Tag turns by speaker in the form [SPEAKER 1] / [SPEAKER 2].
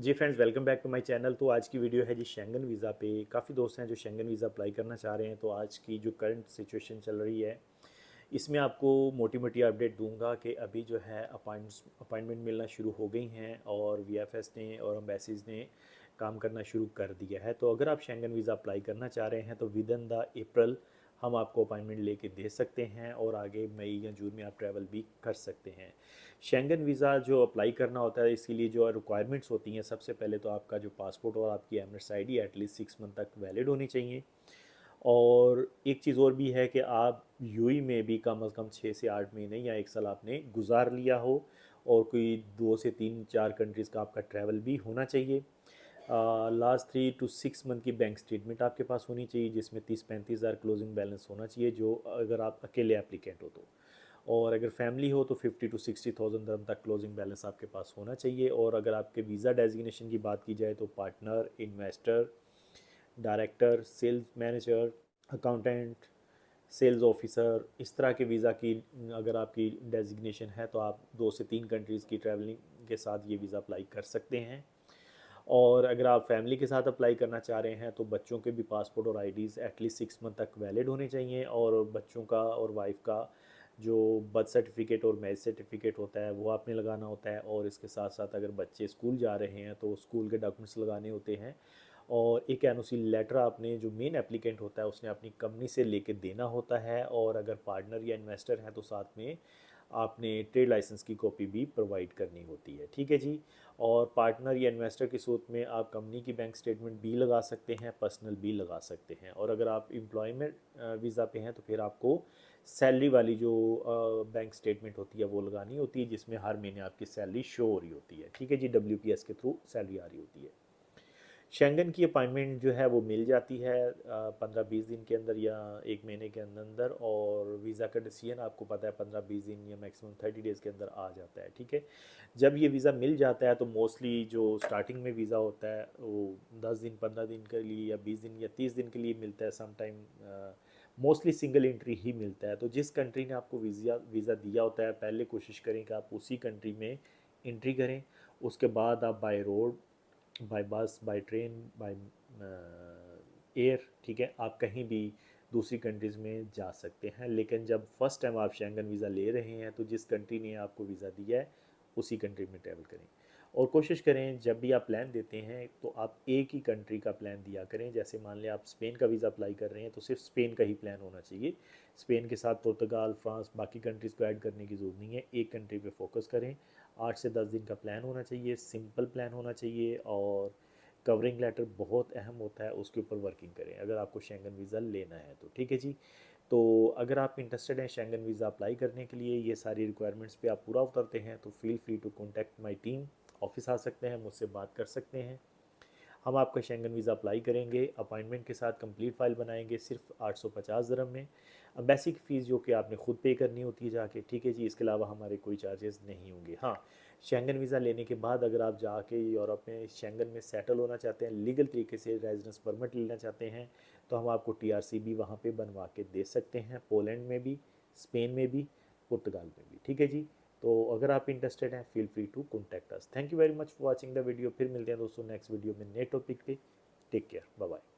[SPEAKER 1] Ji friends, welcome back to my channel. तो आज की वीडियो है जी शेंगन वीज़ा पे। काफ़ी दोस्त हैं जो शेंगन वीज़ा अप्लाई करना चाह रहे हैं। तो आज की जो करंट सिचुएशन चल रही है, इसमें आपको मोटी मोटी अपडेट दूंगा कि अभी जो है अपॉइंटमेंट मिलना शुरू हो गई हैं और वीएफएस ने और एम्बेसीज ने काम करना शुरू कर दिया है। तो अगर आप शेंगन वीज़ा अप्लाई करना चाह रहे हैं तो विद इन द अप्रैल हम आपको अपॉइंटमेंट लेके दे सकते हैं और आगे मई या जून में आप ट्रैवल भी कर सकते हैं। शेंगन वीज़ा जो अप्लाई करना होता है, इसके लिए जो रिक्वायरमेंट्स होती हैं, सबसे पहले तो आपका जो पासपोर्ट और आपकी एमएस आईडी एटलीस्ट 6 मंथ तक वैलिड होनी चाहिए। और एक चीज़ और भी है कि आप यूई में भी कम से कम 6 से 8 महीने या 1 साल आपने गुजार लिया हो और कोई 2 से 3 4 कंट्रीज़ का आपका ट्रैवल भी होना चाहिए। लास्ट 3 to 6 मंथ की बैंक स्टेटमेंट आपके पास होनी चाहिए जिसमें 30-35 हज़ार क्लोजिंग बैलेंस होना चाहिए, जो अगर आप अकेले एप्लीकेंट हो तो। और अगर फैमिली हो तो 50 to 60 थाउजेंड दरम तक क्लोजिंग बैलेंस आपके पास होना चाहिए। और अगर आपके वीज़ा डेजिग्नेशन की बात की जाए तो partner, investor, director, sales manager, accountant, sales officer, इस तरह के वीज़ा की अगर आपकी डेजिग्नेशन है तो आप 2 से 3 कंट्रीज़ की ट्रैवलिंग के साथ ये वीज़ा अप्लाई कर सकते हैं। और अगर आप फैमिली के साथ अप्लाई करना चाह रहे हैं तो बच्चों के भी पासपोर्ट और आईडीज़ एटलीस्ट 6 मंथ तक वैलिड होने चाहिए। और बच्चों का और वाइफ का जो बर्थ सर्टिफिकेट और मैरिज सर्टिफिकेट होता है वो आपने लगाना होता है। और इसके साथ साथ अगर बच्चे स्कूल जा रहे हैं तो स्कूल के डॉक्यूमेंट्स लगाने होते हैं। और एक एनओसी लेटर आपने, जो मेन एप्लीकेंट होता है, उसने अपनी कंपनी से लेके देना होता है। और अगर पार्टनर या इन्वेस्टर है तो साथ में आपने ट्रेड लाइसेंस की कॉपी भी प्रोवाइड करनी होती है। ठीक है जी। और पार्टनर या इन्वेस्टर की सूरत में आप कंपनी की बैंक स्टेटमेंट भी लगा सकते हैं, पर्सनल भी लगा सकते हैं। और अगर आप एम्प्लॉयमेंट वीज़ा पे हैं तो फिर आपको सैलरी वाली जो बैंक स्टेटमेंट होती है वो लगानी होती है, जिसमें हर महीने आपकी सैलरी शो हो रही होती है। ठीक है जी, डब्ल्यूपीएस के थ्रू सैलरी आ रही होती है। शेंगन की अपॉइंटमेंट जो है वो मिल जाती है 15-20 दिन के अंदर या 1 महीने के अंदर अंदर। और वीज़ा का डिसीजन आपको पता है 15-20 दिन या मैक्सिमम 30 डेज़ के अंदर आ जाता है। ठीक है। जब ये वीज़ा मिल जाता है तो मोस्टली जो स्टार्टिंग में वीज़ा होता है वो 10 दिन, 15 दिन के लिए या 20 दिन या 30 दिन के लिए मिलता है। समटाइम मोस्टली सिंगल एंट्री ही मिलता है। तो जिस कंट्री ने आपको वीज़ा दिया होता है, पहले कोशिश करें कि आप उसी कंट्री में एंट्री करें। उसके बाद आप बाय रोड, बाय बस, बाय ट्रेन, बाय एयर, ठीक है, आप कहीं भी दूसरी कंट्रीज़ में जा सकते हैं। लेकिन जब फर्स्ट टाइम आप शेंगन वीज़ा ले रहे हैं तो जिस कंट्री ने आपको वीज़ा दिया है उसी कंट्री में ट्रैवल करें। और कोशिश करें जब भी आप प्लान देते हैं तो आप एक ही कंट्री का प्लान दिया करें। जैसे मान लें आप स्पेन का वीज़ा अप्लाई कर रहे हैं तो सिर्फ स्पेन का ही प्लान होना चाहिए। स्पेन के साथ पुर्तगाल, फ्रांस, बाकी कंट्रीज़ को ऐड करने की ज़रूरत नहीं है। एक कंट्री पे फोकस करें। 8 से 10 दिन का प्लान होना चाहिए, सिंपल प्लान होना चाहिए। और कवरिंग लेटर बहुत अहम होता है, उसके ऊपर वर्किंग करें अगर आपको शेंगन वीज़ा लेना है तो। ठीक है जी। तो अगर आप इंटरेस्टेड हैं शेंगन वीज़ा अप्लाई करने के लिए, ये सारी रिक्वायरमेंट्स पे आप पूरा उतरते हैं, तो feel free to contact my team. Office आ सकते हैं, मुझसे बात कर सकते हैं। हम आपका शेंगन वीज़ा अप्लाई करेंगे, अपॉइंटमेंट के साथ कंप्लीट फ़ाइल बनाएंगे सिर्फ 850 दिरहम में। बेसिक फ़ीस जो कि आपने खुद पे करनी होती है जाके। ठीक है जी। इसके अलावा हमारे कोई चार्जेस नहीं होंगे। हाँ, शेंगन वीज़ा लेने के बाद अगर आप जाके यूरोप में शेंगन में सेटल होना चाहते हैं, लीगल तरीके से रेजिडेंस परमिट लेना चाहते हैं, तो हम आपको टीआरसी भी वहाँ पे बनवा के दे सकते हैं, पोलैंड में भी, स्पेन में भी, पुर्तगाल में भी। ठीक है जी। तो अगर आप इंटरेस्टेड हैं, feel free to contact us. Thank you very much for watching the video. फिर मिलते हैं दोस्तों नेक्स्ट वीडियो में नए टॉपिक पे। Take care, bye bye.